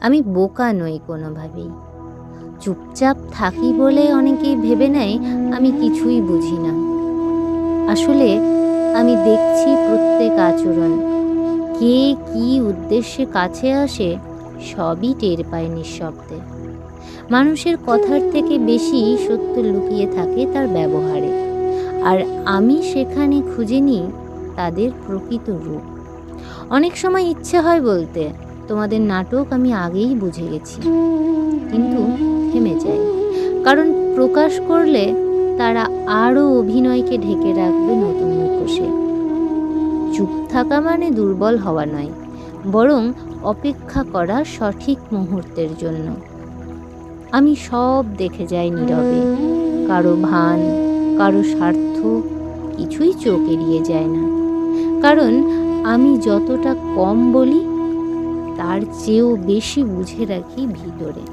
আমি বোকা নই কোনোভাবেই। চুপচাপ থাকি বলে অনেকেই ভেবে নেয় আমি কিছুই বুঝি না। আসলে আমি দেখছি প্রত্যেক আচরণ, কে কী উদ্দেশ্যে কাছে আসে সবই টের পায় নিঃশব্দে। মানুষের কথার থেকে বেশি সত্য লুকিয়ে থাকে তার ব্যবহারে, আর আমি সেখানে খুঁজে নিই তাদের প্রকৃত রূপ। অনেক সময় ইচ্ছে হয় বলতে, তোমাদের নাটক আমি আগেই বুঝে গেছি, কিন্তু থেমে যাই। কারণ প্রকাশ করলে তারা আরও অভিনয়কে ঢেকে রাখবে নতুন মুখোশে। চুপ থাকা মানে দুর্বল হওয়া নয়, বরং অপেক্ষা করা সঠিক মুহূর্তের জন্য। আমি সব দেখে যাই নীরবে, কারো ভান, কারো স্বার্থ কিছুই চোখ এড়িয়ে যায় না। কারণ আমি যতটা কম বলি তার চেয়েও বেশি বুঝে রাখি ভিতরে।